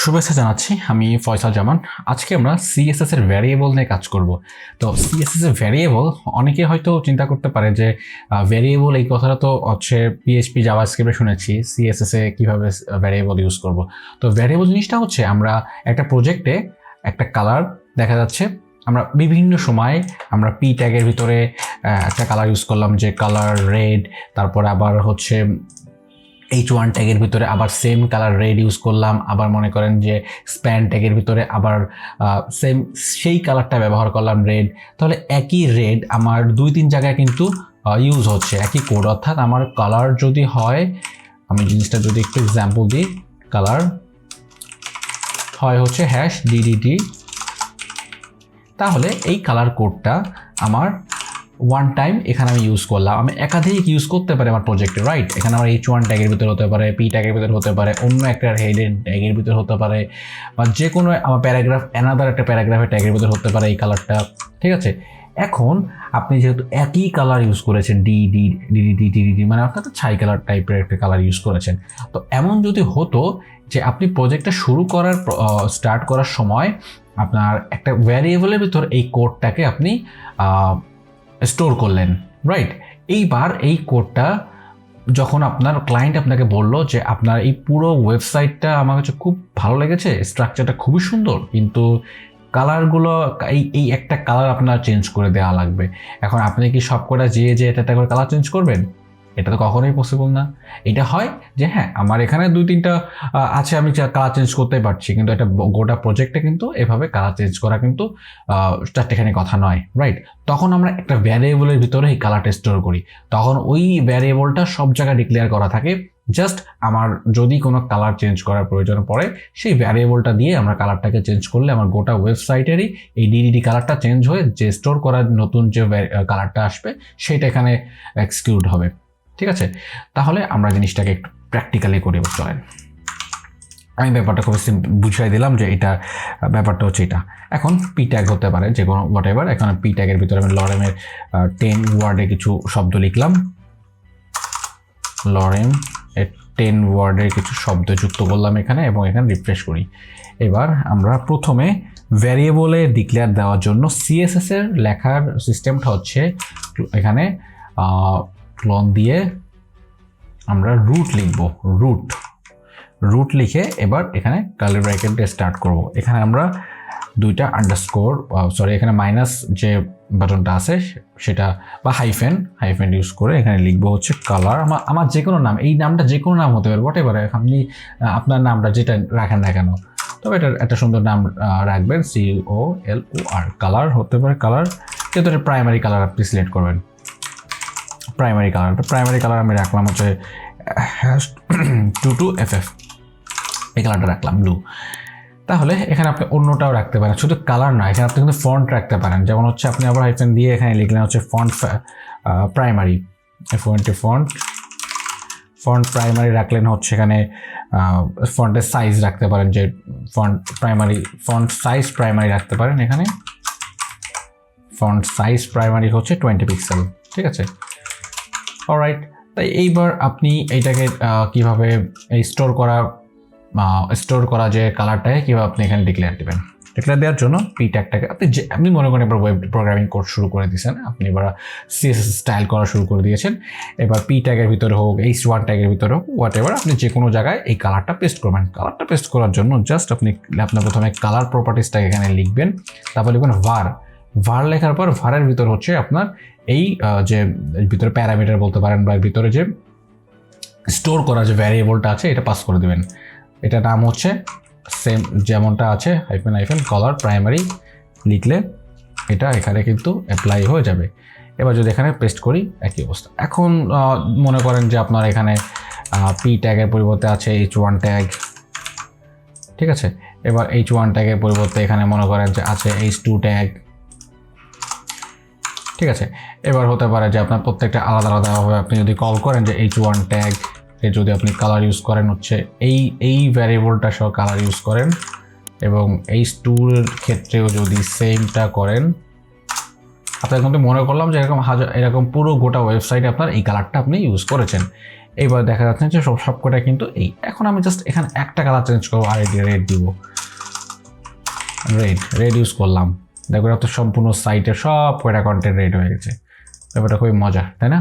শুভেচ্ছা জানাচ্ছি, আমি ফয়সাল জামান। আজকে আমরা সিএসএস এর ভ্যারিয়েবল নিয়ে কাজ করব। তো সিএসএস এর ভ্যারিয়েবল, অনেকে হয়তো চিন্তা করতে পারে যে ভ্যারিয়েবল এই কথাটা তো হচ্ছে পিএইচপি জাভাস্ক্রিপ্টে শুনেছি, সিএসএস এ কীভাবে ভ্যারিয়েবল ইউজ করব। তো ভ্যারিয়েবল জিনিসটা হচ্ছে আমরা একটা প্রজেক্টে একটা কালার দেখা যাচ্ছে, আমরা বিভিন্ন সময় আমরা পি ট্যাগের ভিতরে একটা কালার ইউজ করলাম, যে কালার রেড, তারপরে আবার হচ্ছে H1 ট্যাগের ভিতরে আবার সেম কালার রেড ইউজ করলাম, আবার মনে করেন যে স্প্যান ট্যাগের ভিতরে আবার সেম সেই কালারটা ব্যবহার করলাম রেড। তাহলে একই রেড আমার 2-3 জায়গায় কিন্তু ইউজ হচ্ছে, একই কোড। অর্থাৎ আমার কালার যদি হয়, আমি জিনিসটা যদি একটু এক্সাম্পল দিই, কালার হয় হচ্ছে #DDT, তাহলে এই কালার কোডটা আমার ওয়ান টাইম এখানে আমি ইউজ করলাম। আমি একাধিক ইউজ করতে পারি আমার প্রজেক্টে, রাইট? এখানে আমার H1 ট্যাগের ভিতরে হতে পারে, পি ট্যাগের ভিতরে হতে পারে, অন্য একটা হেডের ট্যাগের ভিতরে হতে পারে, বা যে কোনো আমার প্যারাগ্রাফ অ্যানাদার একটা প্যারাগ্রাফের ট্যাগের ভিতরে হতে পারে এই কালারটা, ঠিক আছে? এখন আপনি যেহেতু একই কালার ইউজ করেছেন, ডিডিটি, মানে আপনার তো ছাই কালার টাইপের একটা কালার ইউজ করেছেন। তো এমন যদি হতো যে আপনি প্রজেক্টটা স্টার্ট করার সময় আপনার একটা ভ্যারিয়েবলের ভিতর এই কোডটাকে আপনি স্টোর করলেন, রাইট? এইবার এই কোডটা যখন আপনার ক্লায়েন্ট আপনাকে বলল যে আপনার এই পুরো ওয়েবসাইটটা আমার কাছে খুব ভালো লেগেছে, স্ট্রাকচারটা খুবই সুন্দর, কিন্তু কালারগুলো এই একটা কালার আপনার চেঞ্জ করে দেওয়া লাগবে। এখন আপনি কি সব কটা যে এটা করে কালার চেঞ্জ করবেন? এটা তো কখনোই পসিবল না। এটা হয় যে হ্যাঁ, আমার এখানে 2-3টা আছে, আমি কালার চেঞ্জ করতেই পারছি, কিন্তু এটা গোটা প্রজেক্টে কিন্তু এভাবে কালার চেঞ্জ করা কিন্তু চারটেখানি কথা নয়, রাইট? তখন আমরা একটা ভ্যারিয়েবলের ভিতরে এই কালারটা স্টোর করি। তখন ওই ভ্যারিয়েবলটা সব জায়গায় ডিক্লেয়ার করা থাকে। জাস্ট আমার যদি কোনো কালার চেঞ্জ করার প্রয়োজন পড়ে, সেই ভ্যারিয়েবলটা দিয়ে আমরা কালারটাকে চেঞ্জ করলে আমার গোটা ওয়েবসাইটেরই এই ডিডিটি কালারটা চেঞ্জ হয়ে যে স্টোর করার নতুন যে কালারটা আসবে সেটা এখানে এক্সিকিউট হবে, ঠিক আছে? তাহলে আমরা জিনিসটাকে একটু প্র্যাকটিক্যালি করি। চলেন, আমি ব্যাপারটা খুব বুঝিয়ে দিলাম যে এটা ব্যাপারটা হচ্ছে এটা। এখন পি ট্যাগ হতে পারে যে কোনো হোয়াটএভার। এখন পি ট্যাগের ভিতরে আমি লরেমের 10 ওয়ার্ডে কিছু শব্দ লিখলাম, লরেম 10 ওয়ার্ডের কিছু শব্দ যুক্ত করলাম এখানে, এবং এখানে রিফ্রেশ করি। এবার আমরা প্রথমে ভ্যারিয়েবলে ডিক্লেয়ার দেওয়ার জন্য সিএসএস এর লেখার সিস্টেমটা হচ্ছে এখানে ক্লোন দিয়ে আমরা রুট লিখব, রুট লিখে এবার এখানে কার্লি ব্র্যাকেট দিয়ে স্টার্ট করব। এখানে আমরা দুইটা আন্ডারস্কোর, এখানে মাইনাস যে বাটনটা আছে সেটা, বা হাইফেন ইউজ করে এখানে লিখবো হচ্ছে কালার। আমার যে কোনো নাম, এই নামটা যে কোনো নাম হতে পারে, হোয়াটএভার আপনি আপনার নামটা যেটা রাখেন না কেন, তবে এটা একটা সুন্দর নাম রাখবেন, COLOR, কালার হতে পারে। কালার যেহেতু এটা প্রাইমারি কালার আপনি সিলেক্ট করবেন, প্রাইমারি কালার আমি রাখলাম হচ্ছে #22FF, এই কালারটা রাখলাম ব্লু। তাহলে এখানে আপনি অন্যটাও রাখতে পারেন, শুধু কালার না, এখানে আপনি কিন্তু ফন্ট রাখতে পারেন। যেমন হচ্ছে আপনি আবার হাইফেন দিয়ে এখানে লিখলেন হচ্ছে ফন্ট প্রাইমারি, ফন্ট প্রাইমারি রাখলেন হচ্ছে এখানে ফন্টের সাইজ রাখতে পারেন, যে ফন্ট সাইজ প্রাইমারি রাখতে পারেন। এখানে ফন্ট সাইজ প্রাইমারি হচ্ছে 20 পিক্সেল, ঠিক আছে? অলরাইট, তাই এইবার আপনি এইটাকে কিভাবে স্টোর করা যে কালারটাকে কীভাবে আপনি এখানে ডিক্লেয়ার দেওয়ার জন্য পি ট্যাগটাকে আপনি মনে করেন এবার ওয়েব প্রোগ্রামিং কোড শুরু করে দিয়েছেন, আপনি এবার সিএসএস স্টাইল করা শুরু করে দিয়েছেন। এবার পি ট্যাগের ভিতরে হোক, H1 ট্যাগের ভিতরে হোক, হোয়াটএভার, আপনি যে কোনো জায়গায় এই কালারটা পেস্ট করবেন। কালারটা পেস্ট করার জন্য জাস্ট আপনার প্রথমে কালার প্রপার্টিসটাকে এখানে লিখবেন, তারপর লিখবেন ভার লেখার পর ভারের ভিতর হচ্ছে আপনার এই যে ভিতরে প্যারামিটার বলতে পারেন, বা ভিতরে যে স্টোর করা যে ভ্যারিয়েবলটা আছে এটা পাস করে দেবেন। এটা নাম হচ্ছে সেম যেমনটা আছে, হাইফেন কালার প্রাইমারি লিখলে এটা এখানে কিন্তু অ্যাপ্লাই হয়ে যাবে। এবার যদি এখানে পেস্ট করি, একই অবস্থা। এখন মনে করেন যে আপনার এখানে পি ট্যাগের পরিবর্তে আছে H1 ট্যাগ, ঠিক আছে? এবার H1 ট্যাগের পরিবর্তে এখানে মনে করেন যে আছে H2 ট্যাগ, ঠিক আছে? এবার হতে পারে যে আপনার প্রত্যেকটা আলাদাভাবে আপনি যদি কল করেন যে H1 ট্যাগ, যদি আপনি কালার ইউজ করেন হচ্ছে এই ভ্যারিয়েবলটা সহ কালার ইউজ করেন, এবং H2 এর ক্ষেত্রেও যদি সেমটা করেন, আপনার কিন্তু মনে করলাম যে এরকম পুরো গোটা ওয়েবসাইটে আপনার এই কালারটা আপনি ইউজ করেছেন। এইবার দেখা যাচ্ছে যে সবকটা কিন্তু এই। এখন আমি জাস্ট এখানে একটা কালার চেঞ্জ করবো আর রেড দিব, রেড ইউজ করলাম, দেখো তো সম্পূর্ণ সাইটের সব কয়টা কন্টেন্ট রেড হয়ে গেছে। ব্যাপারটা খুবই মজা, তাই না?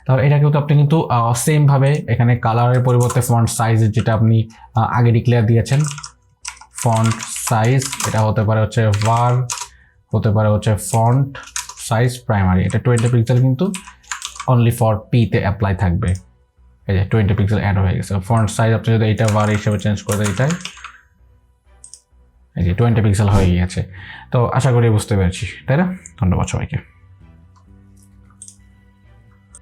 তাহলে এটা কিন্তু আপনি কিন্তু সেম ভাবে এখানে কালারের পরিবর্তে ফন্ট সাইজ যেটা আপনি আগে ডিক্লেয়ার দিয়েছেন, ফন্ট সাইজ এটা হতে পারে হচ্ছে var, হতে পারে হচ্ছে ফন্ট সাইজ প্রাইমারি, এটা 20 পিক্সেল কিন্তু অনলি ফর p তে অ্যাপ্লাই থাকবে। এই যে 20 পিক্সেল অ্যাড হয়ে গেছে। ফন্ট সাইজ আপনি যদি এটা var হিসেবে চেঞ্জ করে দেন, এটাই এই যে 20 পিক্সেল হয়ে গিয়েছে। তো আশা করি বুঝতে পেরেছি, তাই না? ধন্যবাদ সবাইকে।